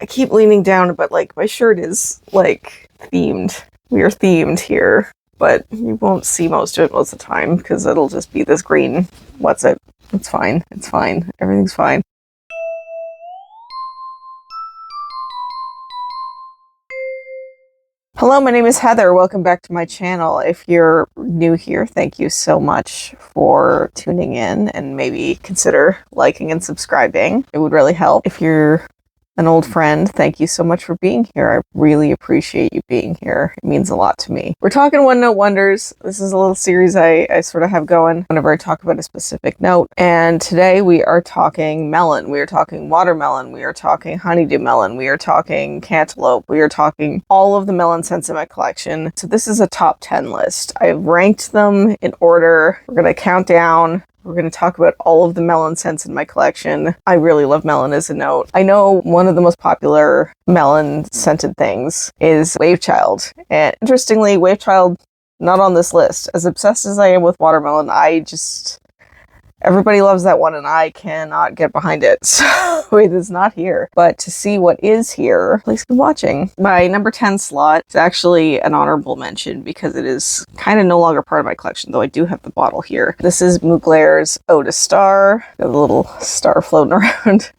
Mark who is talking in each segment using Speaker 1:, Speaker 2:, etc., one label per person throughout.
Speaker 1: I keep leaning down, but like my shirt is like themed. We are themed here, but you won't see most of it most of the time because it'll just be this green. What's it? It's fine. It's fine. Everything's fine. Hello, my name is Heather. Welcome back to my channel. If you're new here, thank you so much for tuning in and maybe consider liking and subscribing. It would really help. If you're an old friend, thank you so much for being here. I really appreciate you being here. It means a lot to me. We're talking one note wonders. This is a little series I sort of have going whenever I talk about a specific note. And today we are talking melon. We are talking watermelon. We are talking honeydew melon. We are talking cantaloupe. We are talking all of the melon scents in my collection. So this is a top 10 list. I've ranked them in order. We're going to count down. We're going to talk about all of the melon scents in my collection. I really love melon as a note. I know one of the most popular melon scented things is Wave Child. And interestingly, Wave Child, not on this list. As obsessed as I am with watermelon, everybody loves that one and I cannot get behind it. So it is not here. But to see what is here, please keep watching. My number 10 slot is actually an honorable mention because it is kind of no longer part of my collection, though I do have the bottle here. This is Mugler's Eau De Star. Got a little star floating around.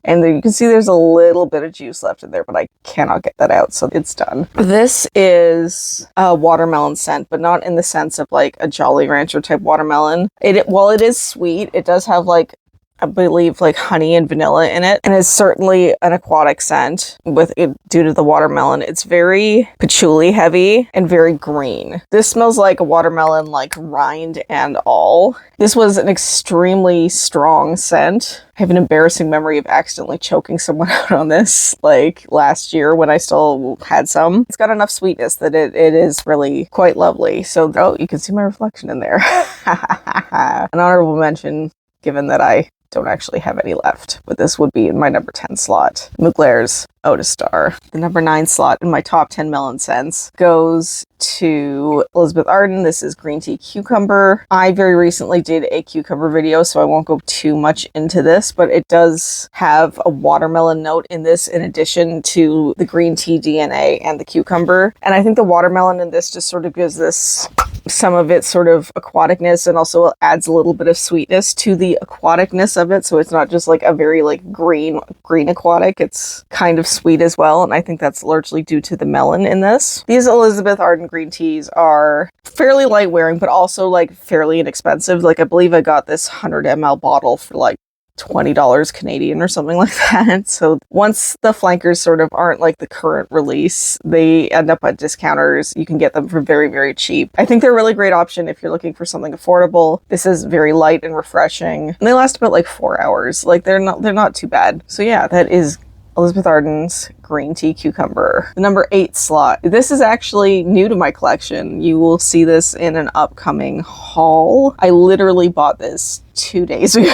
Speaker 1: And you can see there's a little bit of juice left in there, but I cannot get that out, so it's done. This is a watermelon scent, but not in the sense of like a Jolly Rancher type watermelon. While it is sweet, it does have like, I believe, like honey and vanilla in it, and it's certainly an aquatic scent with it due to the watermelon. It's very patchouli heavy and very green. This smells like a watermelon, like rind and all. This was an extremely strong scent. I have an embarrassing memory of accidentally choking someone out on this like last year when I still had some. It's got enough sweetness that it is really quite lovely. So, oh, you can see my reflection in there. An honorable mention, given that I don't actually have any left, but this would be in my number 10 slot. Mugler's Eau De Star. The number 9 slot in my top 10 melon scents goes to Elizabeth Arden. This is green tea cucumber. I very recently did a cucumber video, so I won't go too much into this, but it does have a watermelon note in this in addition to the green tea DNA and the cucumber. And I think the watermelon in this just sort of gives this some of its sort of aquaticness and also adds a little bit of sweetness to the aquaticness of it. So it's not just like a very like green aquatic. It's kind of sweet as well. And I think that's largely due to the melon in this. These Elizabeth Arden green teas are fairly light wearing, but also like fairly inexpensive. Like I believe I got this 100 ml bottle for like $20 Canadian or something like that. So once the flankers sort of aren't like the current release, they end up at discounters. You can get them for very, very cheap. I think they're a really great option if you're looking for something affordable. This is very light and refreshing. And they last about like 4 hours. Like they're not too bad. So yeah, that is Elizabeth Arden's green tea cucumber. The number 8 slot. This is actually new to my collection. You will see this in an upcoming haul. I literally bought this 2 days ago.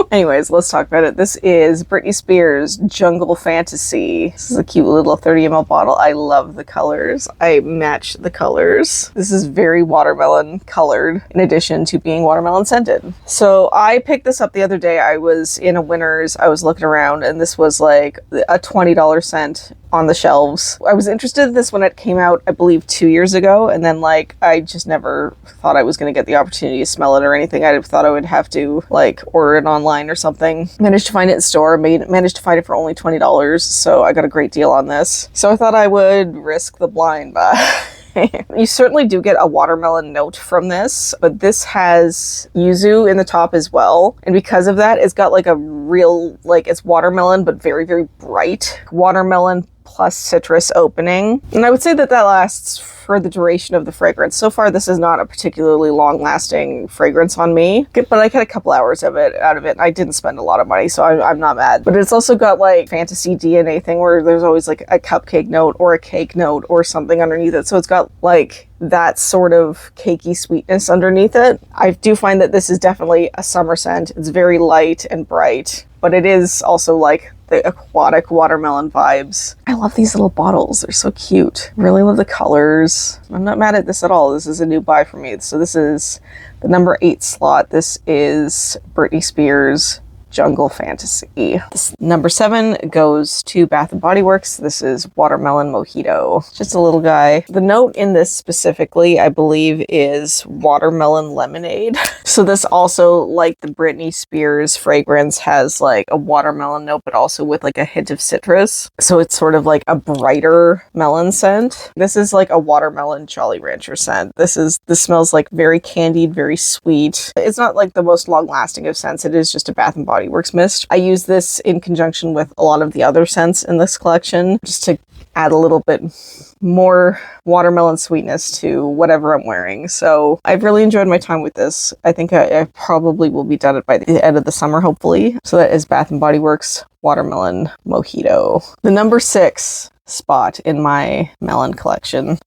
Speaker 1: Anyways, let's talk about it. This is Britney Spears' Jungle Fantasy. This is a cute little 30 ml bottle. I love the colors. I match the colors. This is very watermelon colored in addition to being watermelon scented. So I picked this up the other day. I was in a Winners. I was looking around and this was like a $20 scent on the shelves. I was interested in this when it came out, I believe 2 years ago. And then like, I just never thought I was going to get the opportunity to smell it or anything. I thought I would have to like order it online or something. Managed to find it in store, managed to find it for only $20. So I got a great deal on this. So I thought I would risk the blind buy. You certainly do get a watermelon note from this, but this has yuzu in the top as well. And because of that, it's got like a real, like it's watermelon, but very, very bright watermelon plus citrus opening. And I would say that that lasts for the duration of the fragrance. So far, this is not a particularly long-lasting fragrance on me, but I had a couple hours of it out of it. And I didn't spend a lot of money, so I'm not mad. But it's also got like fantasy DNA thing where there's always like a cupcake note or a cake note or something underneath it. So it's got like that sort of cakey sweetness underneath it. I do find that this is definitely a summer scent. It's very light and bright, but it is also like the aquatic watermelon vibes. I love these little bottles. They're so cute. Really love the colors. I'm not mad at this at all. This is a new buy for me. So this is the number 8 slot. This is Britney Spears' Jungle Fantasy. This number 7 goes to Bath & Body Works. This is Watermelon Mojito. Just a little guy. The note in this specifically, I believe, is watermelon lemonade. So this also, like the Britney Spears fragrance, has like a watermelon note, but also with like a hint of citrus. So it's sort of like a brighter melon scent. This is like a watermelon Jolly Rancher scent. This smells like very candied, very sweet. It's not like the most long lasting of scents. It is just a Bath & Body Works mist. I use this in conjunction with a lot of the other scents in this collection just to add a little bit more watermelon sweetness to whatever I'm wearing. So I've really enjoyed my time with this. I think I probably will be done it by the end of the summer, hopefully. So that is Bath & Body Works Watermelon Mojito. The number 6 spot in my melon collection.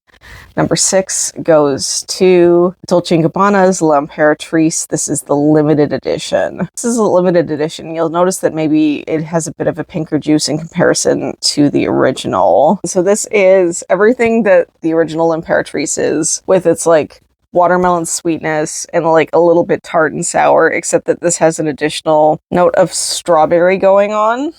Speaker 1: Number 6 goes to Dolce & Gabbana's L'Imperatrice. This is the limited edition. This is a limited edition. You'll notice that maybe it has a bit of a pinker juice in comparison to the original. So this is everything that the original L'Imperatrice is, with its like watermelon sweetness and like a little bit tart and sour, except that this has an additional note of strawberry going on.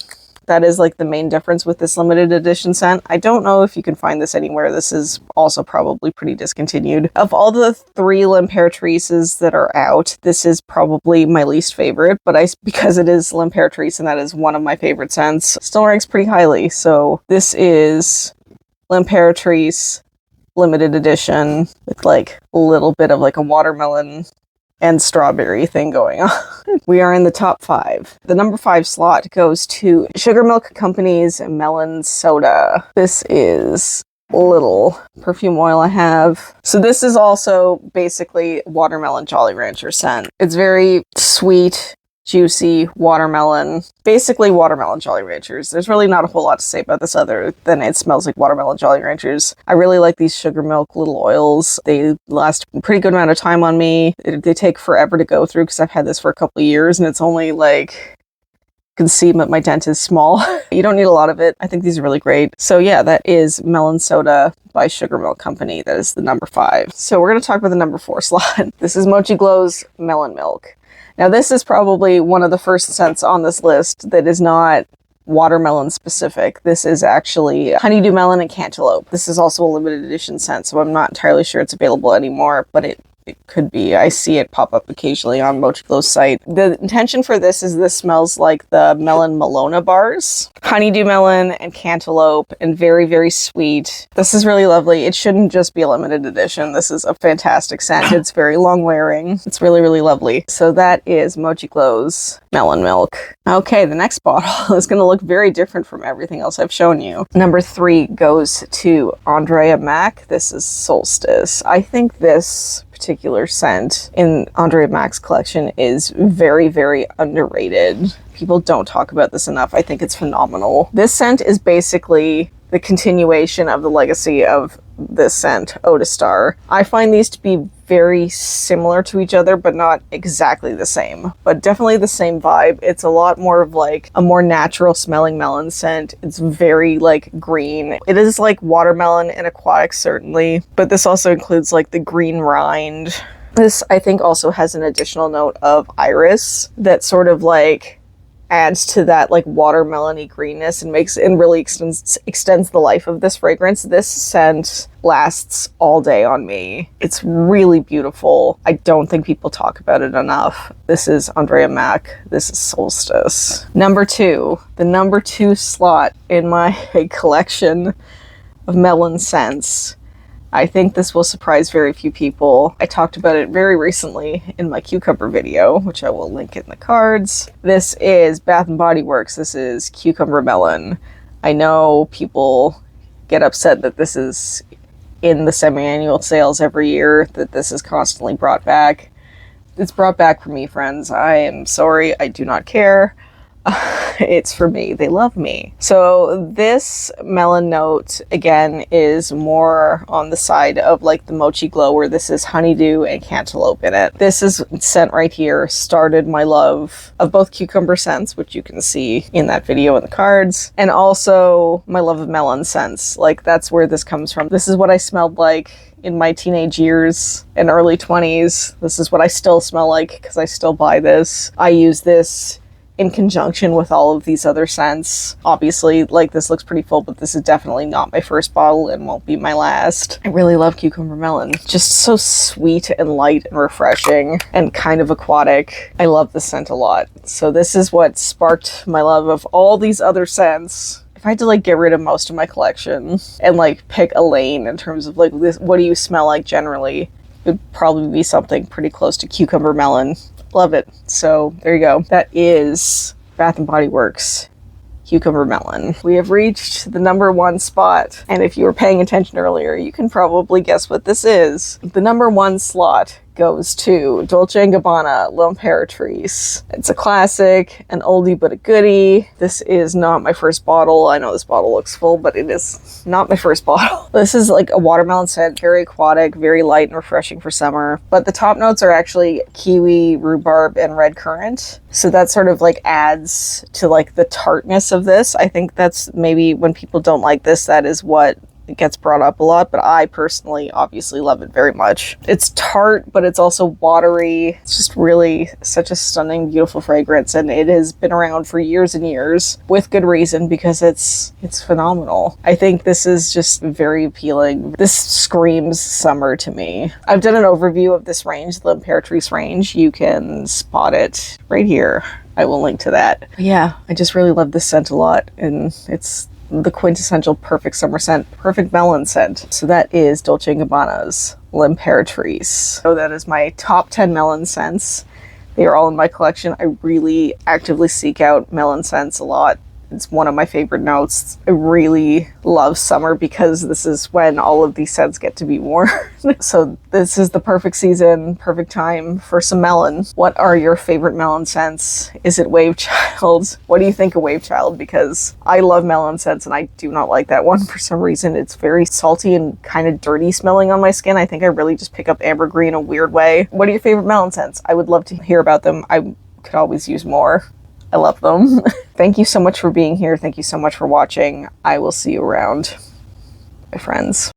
Speaker 1: That is like the main difference with this limited edition scent. I don't know if you can find this anywhere. This is also probably pretty discontinued. Of all the 3 L'Imperatrices that are out, this is probably my least favorite, but because it is L'Imperatrice and that is one of my favorite scents, still ranks pretty highly. So this is L'Imperatrice limited edition with like a little bit of like a watermelon and strawberry thing going on. We are in the top 5. The number 5 slot goes to Sugar Milk Company's Melon Soda. This is a little perfume oil I have. So this is also basically watermelon Jolly Rancher scent. It's very sweet, juicy watermelon, basically watermelon Jolly Ranchers. There's really not a whole lot to say about this other than it smells like watermelon Jolly Ranchers. I really like these sugar milk little oils. They last a pretty good amount of time on me. They take forever to go through because I've had this for a couple of years and it's only like, you can see that my dent is small. You don't need a lot of it. I think these are really great. So yeah, that is Melon Soda by Sugar Milk Company. That is the number 5. So we're going to talk about the number 4 slot. This is Mochiglow's Melon Milk. Now this is probably one of the first scents on this list that is not watermelon specific. This is actually honeydew melon and cantaloupe. This is also a limited edition scent, so I'm not entirely sure it's available anymore, but it could be. I see it pop up occasionally on Mochiglow's site. The intention for this is this smells like the Melon Malona bars. Honeydew melon and cantaloupe and very, very sweet. This is really lovely. It shouldn't just be a limited edition. This is a fantastic scent. It's very long wearing. It's really, really lovely. So that is Mochiglow's Melon Milk. Okay, the next bottle is going to look very different from everything else I've shown you. Number 3 goes to Andrea Maack. This is Solstice. I think this particular scent in Andrea Maack's collection is very, very underrated. People don't talk about this enough. I think it's phenomenal. This scent is basically the continuation of the legacy of this scent, Eau De Star. I find these to be very similar to each other, but not exactly the same, but definitely the same vibe. It's a lot more of like a more natural smelling melon scent. It's very like green. It is like watermelon and aquatic certainly, but this also includes like the green rind. This I think also has an additional note of iris that sort of like adds to that like watermelon-y greenness and really extends the life of this fragrance. This scent lasts all day on me. It's really beautiful. I don't think people talk about it enough. This is Andrea Maack. This is Solstice. Number 2, the number 2 slot in my collection of Melon Scents. I think this will surprise very few people. I talked about it very recently in my cucumber video, which I will link in the cards. This is Bath & Body Works. This is Cucumber Melon. I know people get upset that this is in the semi-annual sales every year, that this is constantly brought back. It's brought back for me, friends. I am sorry. I do not care. It's for me. They love me. So this melon note, again, is more on the side of like the Mochiglow, where this is honeydew and cantaloupe in it. This is scent right here started my love of both cucumber scents, which you can see in that video in the cards, and also my love of melon scents. Like that's where this comes from. This is what I smelled like in my teenage years and early 20s. This is what I still smell like because I still buy this. I use this in conjunction with all of these other scents. Obviously, like, this looks pretty full, but this is definitely not my first bottle and won't be my last. I really love Cucumber Melon. Just so sweet and light and refreshing and kind of aquatic. I love this scent a lot. So this is what sparked my love of all these other scents. If I had to like get rid of most of my collection and like pick a lane in terms of like this, what do you smell like generally, it would probably be something pretty close to Cucumber Melon. Love it. So there you go. That is Bath & Body Works Cucumber Melon. We have reached the number 1 spot. And if you were paying attention earlier, you can probably guess what this is. The number 1 slot goes to Dolce & Gabbana L'Imperatrice. It's a classic, an oldie but a goodie. This is not my first bottle. I know this bottle looks full, but it is not my first bottle. This is like a watermelon scent, very aquatic, very light and refreshing for summer. But the top notes are actually kiwi, rhubarb, and red currant. So that sort of like adds to like the tartness of this. I think that's maybe when people don't like this, that is what it gets brought up a lot, but I personally obviously love it very much. It's tart, but it's also watery. It's just really such a stunning, beautiful fragrance, and it has been around for years and years with good reason because it's phenomenal. I think this is just very appealing. This screams summer to me. I've done an overview of this range, the Imperatrice range. You can spot it right here. I will link to that. But yeah, I just really love this scent a lot, and it's the quintessential perfect summer scent, perfect melon scent. So that is Dolce & Gabbana's L'Imperatrice. So that is my top 10 melon scents. They are all in my collection. I really actively seek out melon scents a lot. It's one of my favorite notes. I really love summer because this is when all of these scents get to be worn. So this is the perfect season, perfect time for some melon. What are your favorite melon scents? Is it Wave Child? What do you think of Wave Child? Because I love melon scents and I do not like that one for some reason. It's very salty and kind of dirty smelling on my skin. I think I really just pick up ambergris in a weird way. What are your favorite melon scents? I would love to hear about them. I could always use more. I love them. Thank you so much for being here. Thank you so much for watching. I will see you around, my friends.